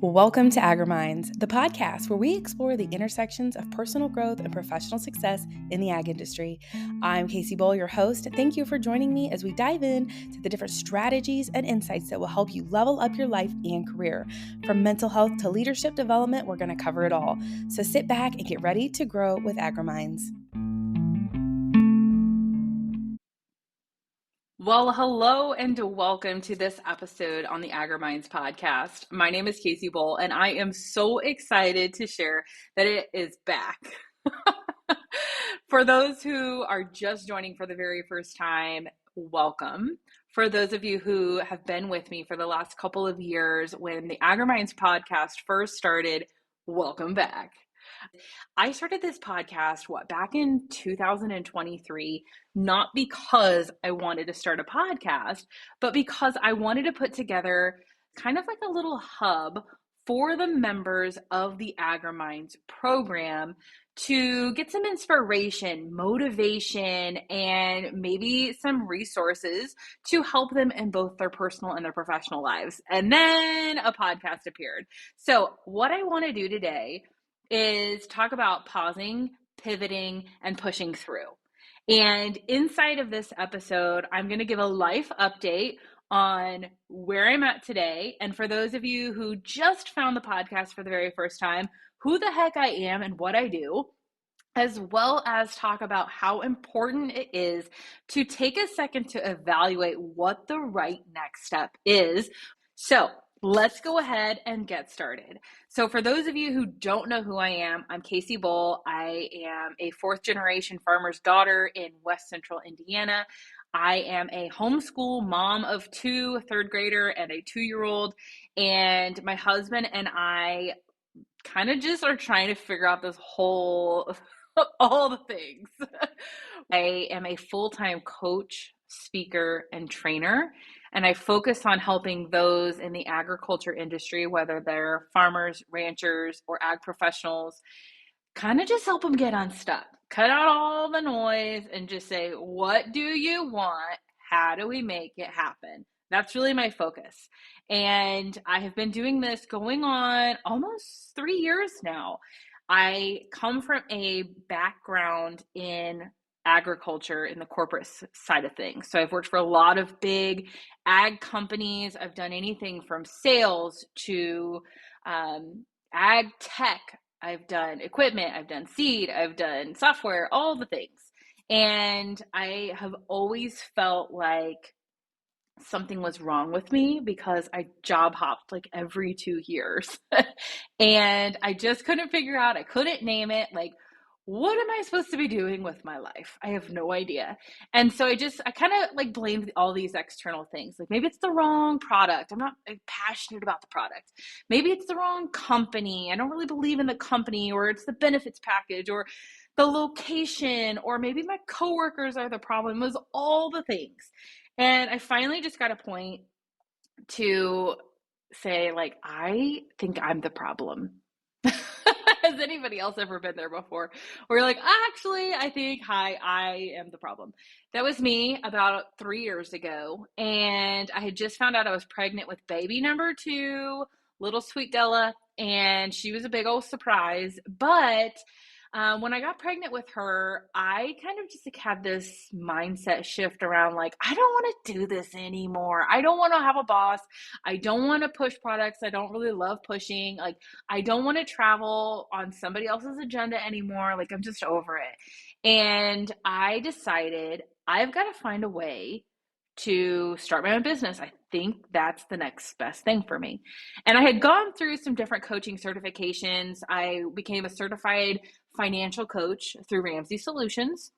Welcome to AGRIMINDS, the podcast where we explore the intersections of personal growth and professional success in the ag industry. I'm Kacee, your host. Thank you for joining me as we dive in to the different strategies and insights that will help you level up your life and career. From mental health to leadership development, we're going to cover it all. So sit back and get ready to grow with AGRIMINDS. Well, hello and welcome to this episode on the AGRIMINDS Podcast. My name is Kacee, and I am so excited to share that it is back. For those who are just joining for the very first time, welcome. For those of you who have been with me for the last couple of years when the AGRIMINDS Podcast first started, welcome back. I started this podcast, back in 2023, not because I wanted to start a podcast, but because I wanted to put together kind of like a little hub for the members of the AGRIMINDS program to get some inspiration, motivation, and maybe some resources to help them in both their personal and their professional lives. And then a podcast appeared. So what I want to do today is talk about pausing, pivoting, and pushing through. And inside of this episode, I'm going to give a life update on where I'm at today. And for those of you who just found the podcast for the very first time, who the heck I am and what I do, as well as talk about how important it is to take a second to evaluate what the right next step is. So let's go ahead and get started. So for those of you who don't know who I am, I'm Kacee. I am a fourth generation farmer's daughter in West Central Indiana. I am a homeschool mom of two, a third grader and a 2-year-old. And my husband and I kind of just are trying to figure out this whole, all the things. I am a full-time coach, speaker, and trainer. And I focus on helping those in the agriculture industry, whether they're farmers, ranchers, or ag professionals, kind of just help them get unstuck. Cut out all the noise and just say, what do you want? How do we make it happen? That's really my focus. And I have been doing this going on almost 3 years now. I come from a background in agriculture in the corporate side of things. So I've worked for a lot of big ag companies. I've done anything from sales to ag tech. I've done equipment, I've done seed, I've done software, all the things. And I have always felt like something was wrong with me because I job hopped like every 2 years. And I just couldn't figure out, I couldn't name it. Like, what am I supposed to be doing with my life? I have no idea. And so I kind of like blamed all these external things. Like maybe it's the wrong product. I'm not passionate about the product. Maybe it's the wrong company. I don't really believe in the company, or it's the benefits package, or the location, or maybe my coworkers are the problem. It was all the things. And I finally just got a point to say, like, I think I'm the problem. Has anybody else ever been there before? Where you're like, actually, I think, I am the problem. That was me about 3 years ago. And I had just found out I was pregnant with baby number 2, little sweet Della. And she was a big old surprise. But when I got pregnant with her, I kind of just had this mindset shift around like, I don't want to do this anymore. I don't want to have a boss. I don't want to push products. I don't really love pushing. Like, I don't want to travel on somebody else's agenda anymore. Like, I'm just over it. And I decided I've got to find a way to start my own business. I think that's the next best thing for me. And I had gone through some different coaching certifications. I became a certified financial coach through Ramsey Solutions.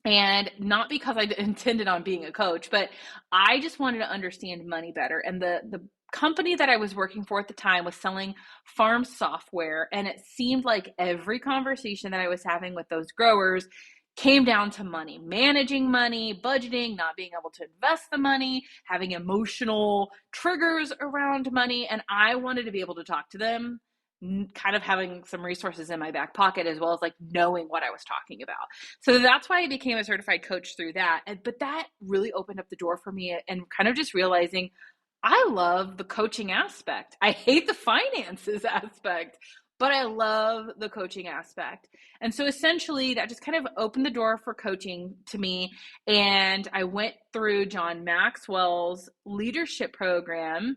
And not because I intended on being a coach, but I just wanted to understand money better. And the company that I was working for at the time was selling farm software. And it seemed like every conversation that I was having with those growers came down to money, managing money, budgeting, not being able to invest the money, having emotional triggers around money. And I wanted to be able to talk to them, kind of having some resources in my back pocket, as well as like knowing what I was talking about. So that's why I became a certified coach through that. But that really opened up the door for me, and kind of just realizing I love the coaching aspect. I hate the finances aspect, but I love the coaching aspect. And so essentially that just kind of opened the door for coaching to me. And I went through John Maxwell's leadership program.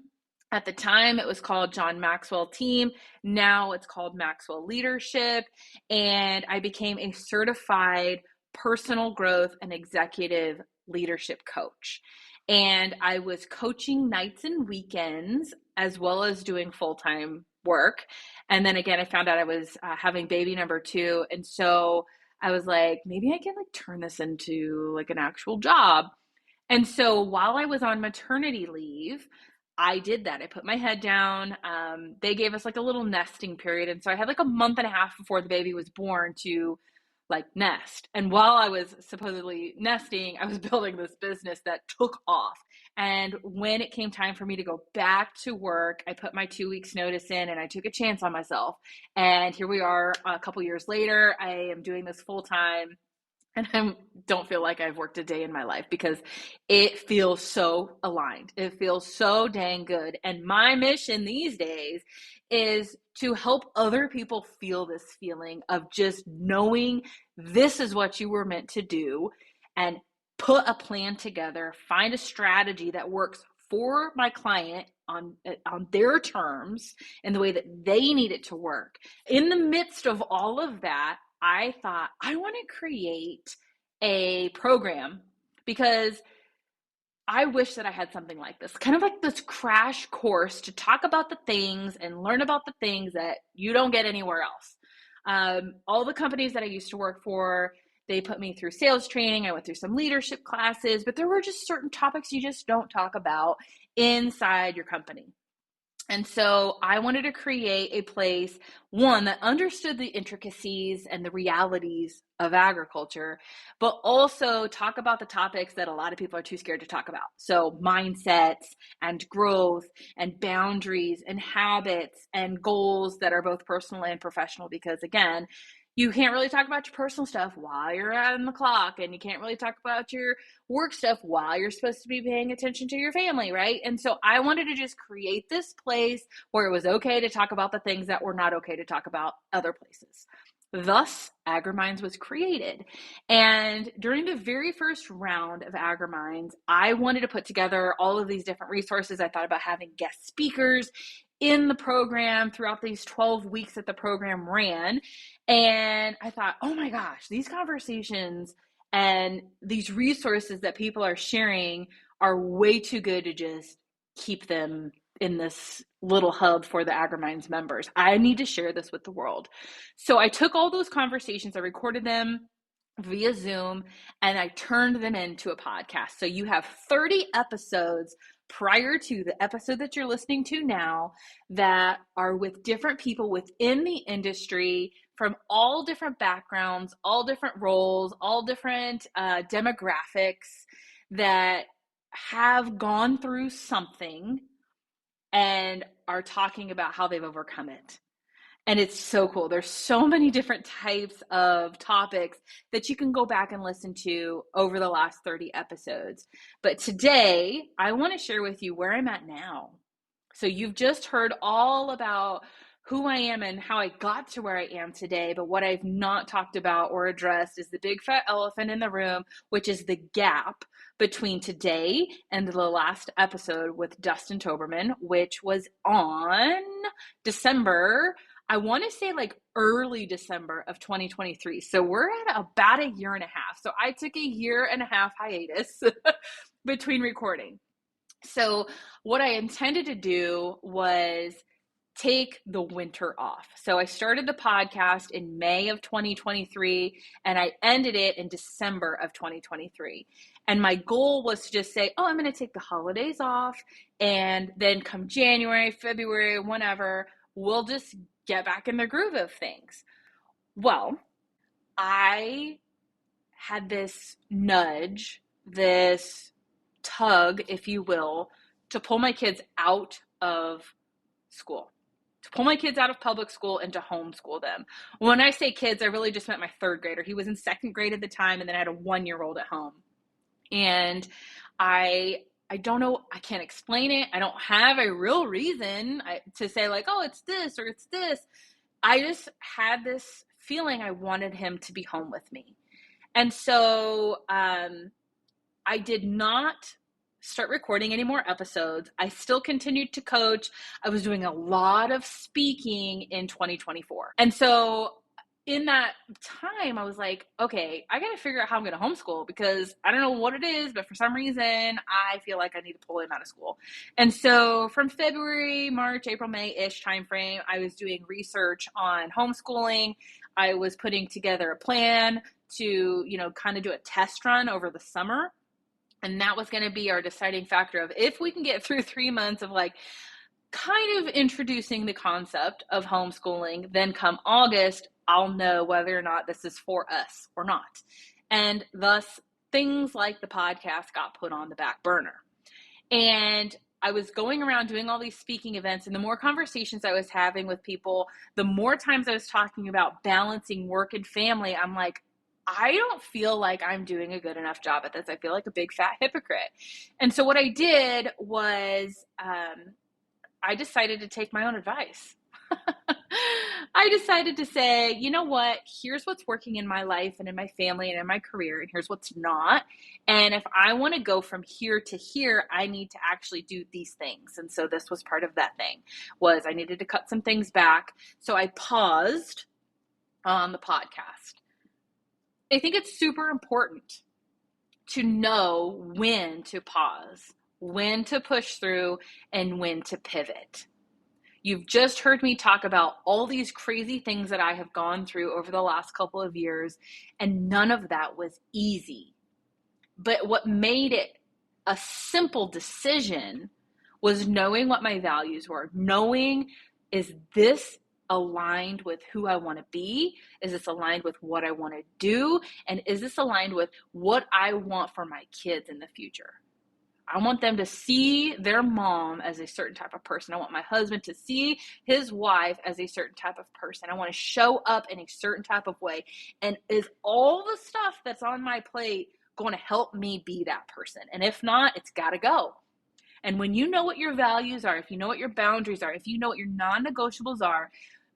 At the time, it was called John Maxwell Team. Now it's called Maxwell Leadership. And I became a certified personal growth and executive leadership coach. And I was coaching nights and weekends as well as doing full-time work. And then again, I found out I was having baby number 2. And so I was like, maybe I can like turn this into like an actual job. And so while I was on maternity leave, I did that. I put my head down. They gave us like a little nesting period. And so I had like a month and a half before the baby was born to like nest. And while I was supposedly nesting, I was building this business that took off. And when it came time for me to go back to work, I put my 2 weeks notice in and I took a chance on myself. And here we are a couple years later. I am doing this full time. And I don't feel like I've worked a day in my life because it feels so aligned. It feels so dang good. And my mission these days is to help other people feel this feeling of just knowing this is what you were meant to do and put a plan together, find a strategy that works for my client on their terms and the way that they need it to work. In the midst of all of that, I thought I want to create a program because I wish that I had something like this, kind of like this crash course to talk about the things and learn about the things that you don't get anywhere else. All the companies that I used to work for, they put me through sales training. I went through some leadership classes, but there were just certain topics you just don't talk about inside your company. And so I wanted to create a place, one, that understood the intricacies and the realities of agriculture, but also talk about the topics that a lot of people are too scared to talk about. So mindsets and growth and boundaries and habits and goals that are both personal and professional, because again, you can't really talk about your personal stuff while you're on the clock, and you can't really talk about your work stuff while you're supposed to be paying attention to your family, right? And so I wanted to just create this place where it was okay to talk about the things that were not okay to talk about other places. Thus, AGRIMINDS was created. And during the very first round of AGRIMINDS, I wanted to put together all of these different resources. I thought about having guest speakers in the program throughout these 12 weeks that the program ran. And I thought, oh my gosh, these conversations and these resources that people are sharing are way too good to just keep them in this little hub for the AGRIMINDS members. I need to share this with the world. So I took all those conversations, I recorded them via Zoom, and I turned them into a podcast. So you have 30 episodes prior to the episode that you're listening to now that are with different people within the industry from all different backgrounds, all different roles, all different demographics that have gone through something and are talking about how they've overcome it. And it's so cool. There's so many different types of topics that you can go back and listen to over the last 30 episodes. But today, I want to share with you where I'm at now. So you've just heard all about who I am and how I got to where I am today. But what I've not talked about or addressed is the big fat elephant in the room, which is the gap between today and the last episode with Dustin Toberman, which was on December, I want to say like early December of 2023. So we're at about a year and a half. So I took a year and a half hiatus between recording. So what I intended to do was take the winter off. So I started the podcast in May of 2023 and I ended it in December of 2023. And my goal was to just say, oh, I'm going to take the holidays off. And then come January, February, whenever, we'll just get back in the groove of things. Well, I had this nudge, this tug, if you will, to pull my kids out of school, to pull my kids out of public school and to homeschool them. When I say kids, I really just meant my third grader. He was in second grade at the time, and then I had a 1-year-old at home. And I I don't know. I can't explain it. I don't have a real reason to say like, oh, it's this or it's this. I just had this feeling I wanted him to be home with me. And so I did not start recording any more episodes. I still continued to coach. I was doing a lot of speaking in 2024. And so in that time, I was like, okay, I got to figure out how I'm going to homeschool, because I don't know what it is, but for some reason, I feel like I need to pull him out of school. And so from February, March, April, May-ish timeframe, I was doing research on homeschooling. I was putting together a plan to, kind of do a test run over the summer. And that was going to be our deciding factor of if we can get through 3 months of like kind of introducing the concept of homeschooling, then come August, I'll know whether or not this is for us or not. And thus, things like the podcast got put on the back burner. And I was going around doing all these speaking events, and the more conversations I was having with people, the more times I was talking about balancing work and family, I'm like, I don't feel like I'm doing a good enough job at this. I feel like a big fat hypocrite. And so what I did was I decided to take my own advice. I decided to say, you know what, here's what's working in my life and in my family and in my career, and here's what's not. And if I want to go from here to here, I need to actually do these things. And so this was part of that thing, was I needed to cut some things back. So I paused on the podcast. I think it's super important to know when to pause, when to push through, and when to pivot. You've just heard me talk about all these crazy things that I have gone through over the last couple of years, and none of that was easy. But what made it a simple decision was knowing what my values were, knowing, is this aligned with who I want to be? Is this aligned with what I want to do? And is this aligned with what I want for my kids in the future? I want them to see their mom as a certain type of person. I want my husband to see his wife as a certain type of person. I want to show up in a certain type of way. And is all the stuff that's on my plate going to help me be that person? And if not, it's got to go. And when you know what your values are, if you know what your boundaries are, if you know what your non-negotiables are,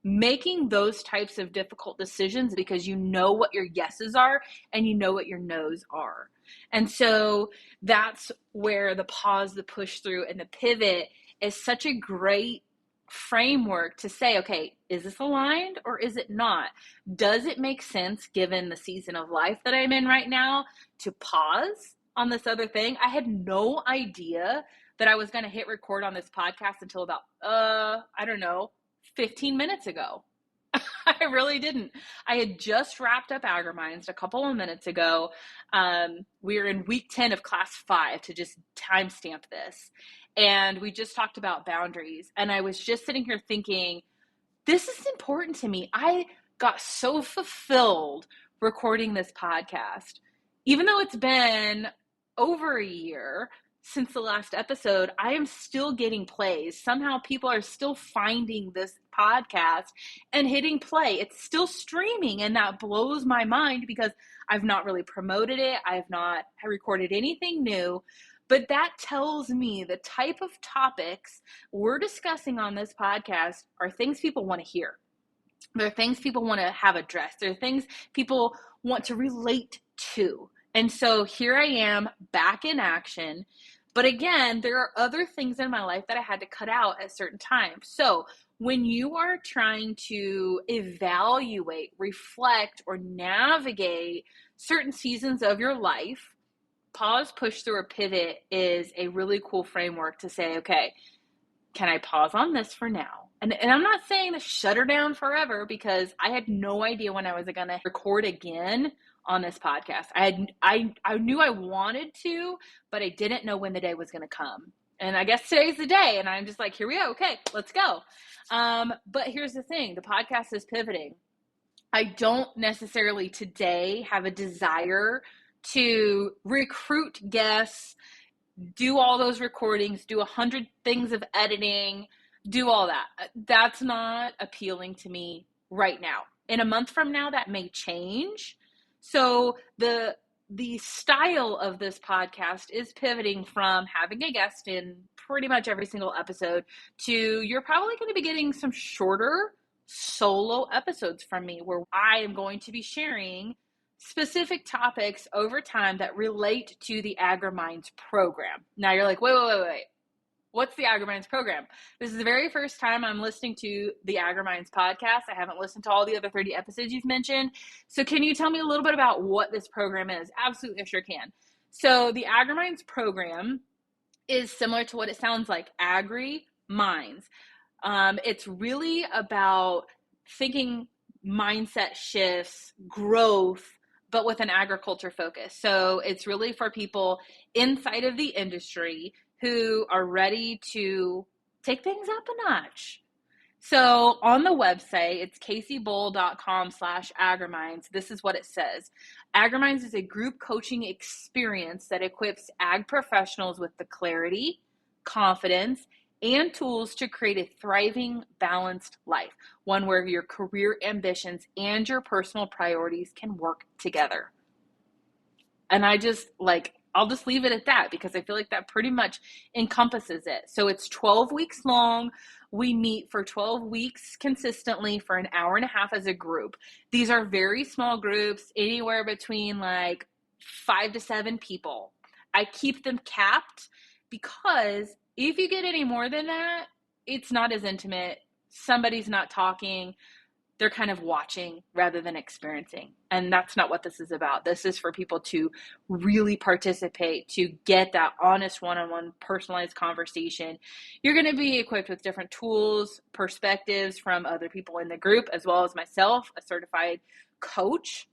making those types of difficult decisions because you know what your yeses are and you know what your nos are. And so that's where the pause, the push through, and the pivot is such a great framework to say, okay, is this aligned or is it not? Does it make sense given the season of life that I'm in right now to pause on this other thing? I had no idea that I was going to hit record on this podcast until about, 15 minutes ago. I really didn't. I had just wrapped up AGRIMINDS a couple of minutes ago. We are in week 10 of class 5 to just timestamp this. And we just talked about boundaries. And I was just sitting here thinking, this is important to me. I got so fulfilled recording this podcast. Even though it's been over a year since the last episode, I am still getting plays. Somehow people are still finding this podcast and hitting play. It's still streaming, and that blows my mind because I've not really promoted it. I've not recorded anything new, but that tells me the type of topics we're discussing on this podcast are things people want to hear. They're things people want to have addressed. They're things people want to relate to. And so here I am back in action. But again, there are other things in my life that I had to cut out at certain times. So when you are trying to evaluate, reflect, or navigate certain seasons of your life, pause, push through, or pivot is a really cool framework to say, okay, can I pause on this for now? And I'm not saying to shut her down forever, because I had no idea when I was going to record again on this podcast. I knew I wanted to, but I didn't know when the day was going to come. And I guess today's the day, and I'm just like, here we go. Okay, let's go. But here's the thing. The podcast is pivoting. I don't necessarily today have a desire to recruit guests, do all those recordings, do 100 things of editing, do all that. That's not appealing to me right now. In a month from now, that may change. So the the style of this podcast is pivoting from having a guest in pretty much every single episode to you're probably going to be getting some shorter solo episodes from me where I am going to be sharing specific topics over time that relate to the AGRIMINDS program. Now you're like, wait. What's the AGRIMINDS program? This is the very first time I'm listening to the AGRIMINDS podcast. I haven't listened to all the other 30 episodes you've mentioned. So can you tell me a little bit about what this program is? Absolutely, I sure can. So the AGRIMINDS program is similar to what it sounds like, AGRIMINDS. It's really about thinking mindset shifts, growth, but with an agriculture focus. So it's really for people inside of the industry who are ready to take things up a notch. So on the website, it's kaceebowl.com/agriminds. This is what it says. AGRIMINDS is a group coaching experience that equips ag professionals with the clarity, confidence, and tools to create a thriving, balanced life, one where your career ambitions and your personal priorities can work together. And I'll just leave it at that because I feel like that pretty much encompasses it. So it's 12 weeks long. We meet for 12 weeks consistently for an hour and a half as a group. These are very small groups, anywhere between 5 to 7 people. I keep them capped because if you get any more than that, it's not as intimate. Somebody's not talking. They're kind of watching rather than experiencing. And that's not what this is about. This is for people to really participate, to get that honest one-on-one personalized conversation. You're going to be equipped with different tools, perspectives from other people in the group, as well as myself, a certified coach,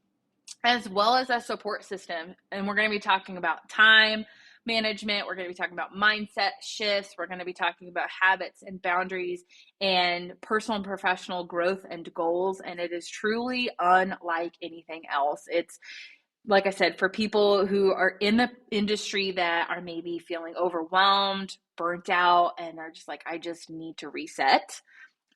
as well as a support system. And we're going to be talking about time management. We're going to be talking about mindset shifts. We're going to be talking about habits and boundaries and personal and professional growth and goals. And it is truly unlike anything else. It's, like I said, for people who are in the industry that are maybe feeling overwhelmed, burnt out, and are just like, I just need to reset.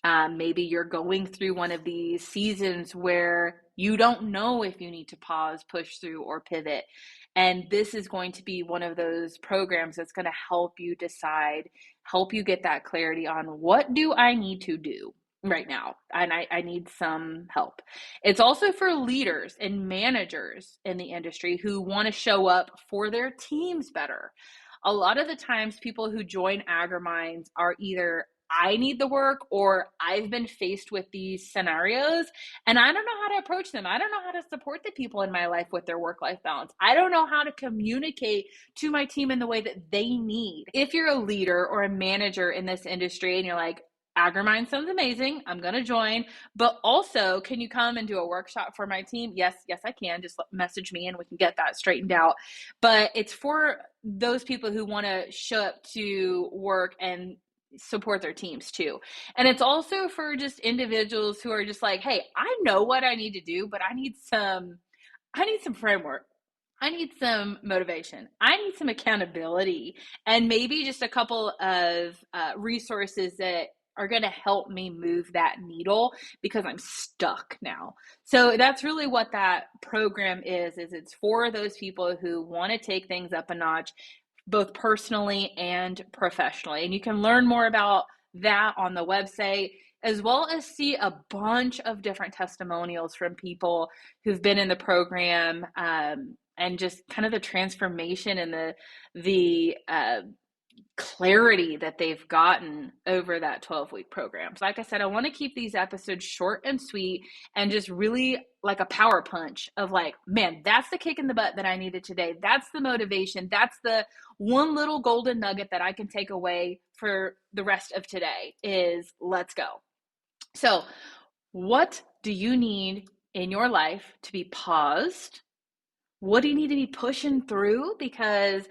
Maybe you're going through one of these seasons where you don't know if you need to pause, push through, or pivot. And this is going to be one of those programs that's going to help you decide, help you get that clarity on what do I need to do right now? And I need some help. It's also for leaders and managers in the industry who want to show up for their teams better. A lot of the times people who join AGRIMINDS are either I need the work or I've been faced with these scenarios and I don't know how to approach them. I don't know how to support the people in my life with their work-life balance. I don't know how to communicate to my team in the way that they need. If you're a leader or a manager in this industry and you're like, AGRIMIND sounds amazing, I'm going to join, but also can you come and do a workshop for my team? Yes, I can. Just message me and we can get that straightened out. But it's for those people who want to show up to work and support their teams too. And it's also for just individuals who are just like, hey, I know what I need to do, but I need some framework. I need some motivation. I need some accountability and maybe just a couple of resources that are going to help me move that needle because I'm stuck now. So that's really what that program is it's for those people who want to take things up a notch, both personally and professionally. And you can learn more about that on the website, as well as see a bunch of different testimonials from people who've been in the program, and just kind of the transformation and the clarity that they've gotten over that 12-week program. So like I said, I want to keep these episodes short and sweet and just really like a power punch of like, man, that's the kick in the butt that I needed today. That's the motivation. That's the one little golden nugget that I can take away for the rest of today is let's go. So what do you need in your life to be paused? What do you need to be pushing through? Because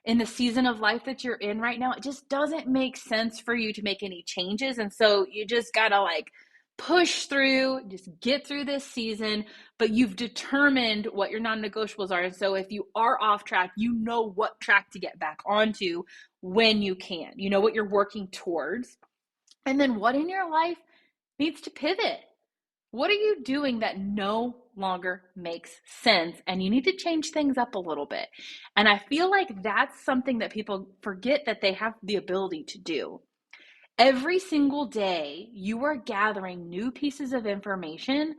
in the season of life that you're in right now, it just doesn't make sense for you to make any changes. And so you just got to like push through, just get through this season, but you've determined what your non-negotiables are. And so if you are off track, you know what track to get back onto when you can. You know what you're working towards. And then what in your life needs to pivot? What are you doing that no longer makes sense and you need to change things up a little bit. And I feel like that's something that people forget that they have the ability to do. Every single day, you are gathering new pieces of information.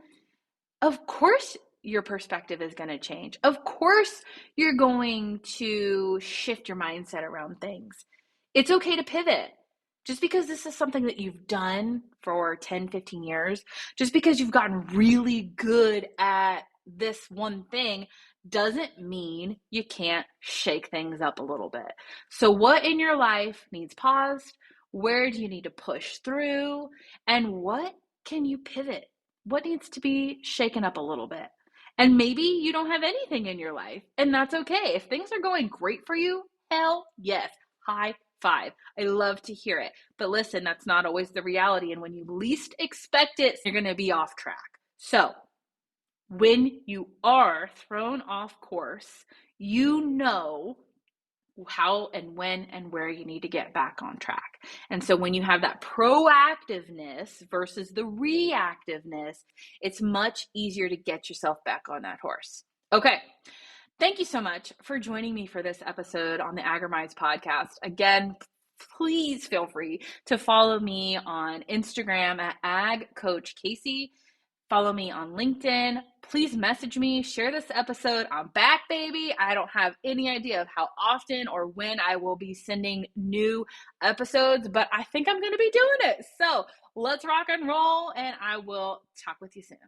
Of course, your perspective is going to change. Of course, you're going to shift your mindset around things. It's okay to pivot. Just because this is something that you've done for 10, 15 years, just because you've gotten really good at this one thing, doesn't mean you can't shake things up a little bit. So what in your life needs paused? Where do you need to push through? And what can you pivot? What needs to be shaken up a little bit? And maybe you don't have anything in your life, and that's okay. If things are going great for you, hell yes, high five. I love to hear it. But listen, that's not always the reality. And when you least expect it, you're going to be off track. So when you are thrown off course, you know how and when and where you need to get back on track. And so when you have that proactiveness versus the reactiveness, it's much easier to get yourself back on that horse. Okay. Thank you so much for joining me for this episode on the AGRIMINDS Podcast. Again, please feel free to follow me on Instagram at @AgCoachKacee. Follow me on LinkedIn. Please message me, share this episode. I'm back, baby. I don't have any idea of how often or when I will be sending new episodes, but I think I'm going to be doing it. So let's rock and roll, and I will talk with you soon.